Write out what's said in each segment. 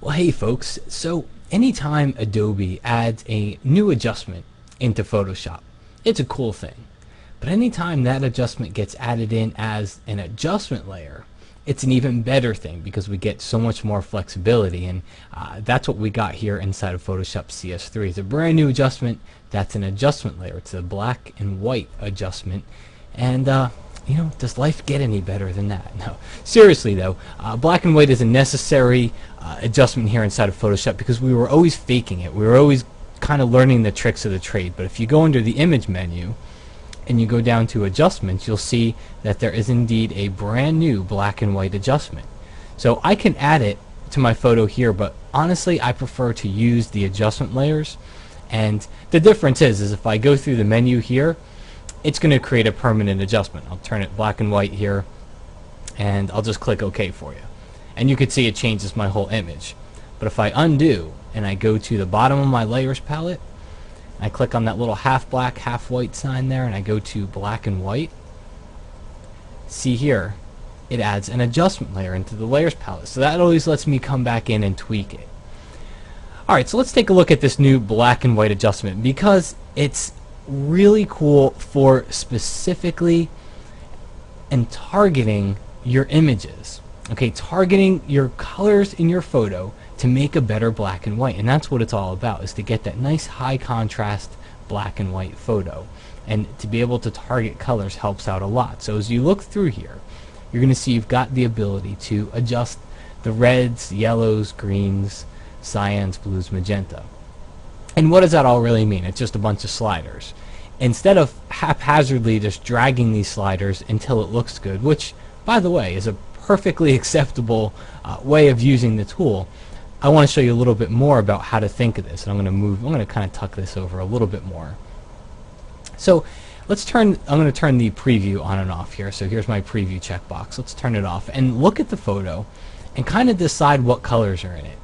Well, hey folks, so anytime Adobe adds a new adjustment into Photoshop, it's a cool thing. But anytime that adjustment gets added in as an adjustment layer, it's an even better thing because we get so much more flexibility, and that's what we got here inside of Photoshop CS3. It's a brand new adjustment that's an adjustment layer. It's a black and white adjustment, and you know, does life get any better than that? No. Seriously though, black and white is a necessary adjustment here inside of Photoshop because we were always faking it. We were always kind of learning the tricks of the trade. But if you go under the image menu and you go down to adjustments, you'll see that there is indeed a brand new black and white adjustment. So I can add it to my photo here, but honestly I prefer to use the adjustment layers. And the difference is if I go through the menu here, it's going to create a permanent adjustment. I'll turn it black and white here, and I'll just click OK for you. And you can see it changes my whole image. But if I undo and I go to the bottom of my layers palette, I click on that little half black, half white sign there, and I go to black and white, see here, it adds an adjustment layer into the layers palette. So that always lets me come back in and tweak it. Alright, so let's take a look at this new black and white adjustment because it's really cool for specifically and targeting your images. Okay, targeting your colors in your photo to make a better black and white, and that's what it's all about, is to get that nice high contrast black and white photo. And to be able to target colors helps out a lot. So as you look through here, you're going to see you've got the ability to adjust the reds, yellows, greens, cyans, blues, magenta. And what does that all really mean? It's just a bunch of sliders. Instead of haphazardly just dragging these sliders until it looks good, which, by the way, is a perfectly acceptable way of using the tool, I want to show you a little bit more about how to think of this. And I'm going to kind of tuck this over a little bit more. So I'm going to turn the preview on and off here. So here's my preview checkbox. Let's turn it off and look at the photo and kind of decide what colors are in it.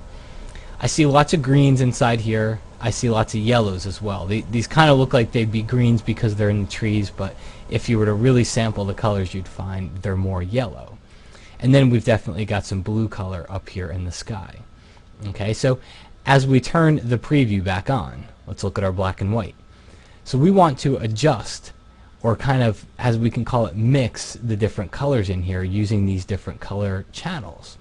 I see lots of greens inside here. I see lots of yellows as well. These kind of look like they'd be greens because they're in the trees, but if you were to really sample the colors, you'd find they're more yellow. And then we've definitely got some blue color up here in the sky. Okay, so as we turn the preview back on, let's look at our black and white. So we want to adjust, or kind of, as we can call it, mix the different colors in here using these different color channels.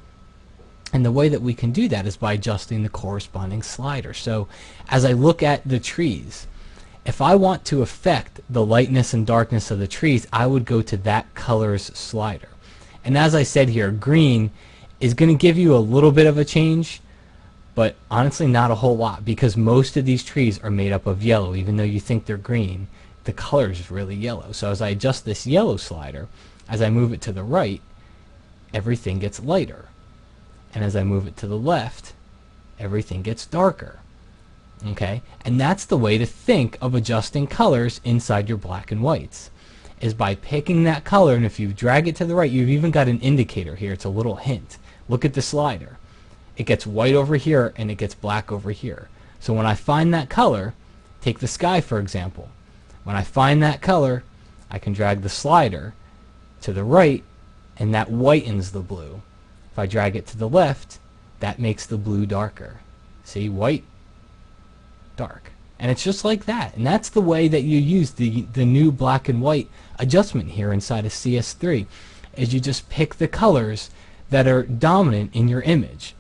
And the way that we can do that is by adjusting the corresponding slider. So as I look at the trees, if I want to affect the lightness and darkness of the trees, I would go to that colors slider. And as I said here, green is going to give you a little bit of a change, but honestly not a whole lot, because most of these trees are made up of yellow. Even though you think they're green, the color is really yellow. So as I adjust this yellow slider, as I move it to the right, everything gets lighter. And as I move it to the left, everything gets darker. Okay? And that's the way to think of adjusting colors inside your black and whites, is by picking that color, and if you drag it to the right, you've even got an indicator here. It's a little hint. Look at the slider. It gets white over here and it gets black over here. So when I find that color, take the sky for example. When I find that color, I can drag the slider to the right and that whitens the blue. If I drag it to the left, that makes the blue darker. See, white, dark. And it's just like that. And that's the way that you use the new black and white adjustment here inside of CS3, is you just pick the colors that are dominant in your image.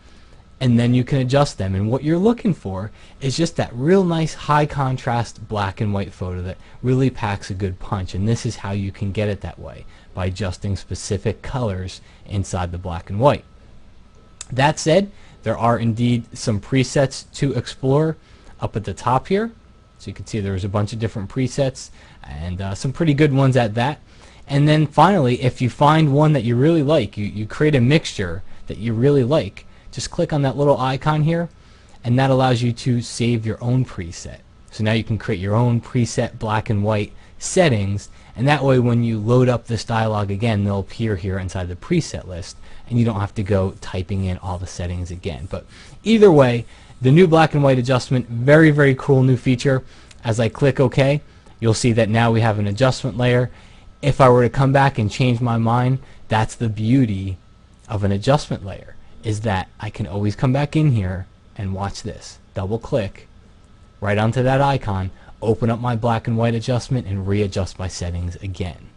And then you can adjust them. And what you're looking for is just that real nice high contrast black and white photo that really packs a good punch. And this is how you can get it that way, by adjusting specific colors inside the black and white. That said, there are indeed some presets to explore up at the top here. So you can see there's a bunch of different presets, and some pretty good ones at that. And then finally, if you find one that you really like, you create a mixture that you really like, just click on that little icon here, and that allows you to save your own preset. So now you can create your own preset black and white settings, and that way when you load up this dialog again, they'll appear here inside the preset list, and you don't have to go typing in all the settings again. But either way, the new black and white adjustment, very, very cool new feature. As I click OK, you'll see that now we have an adjustment layer. If I were to come back and change my mind, that's the beauty of an adjustment layer, is that I can always come back in here and watch this. Double click right onto that icon, open up my black and white adjustment, and readjust my settings again.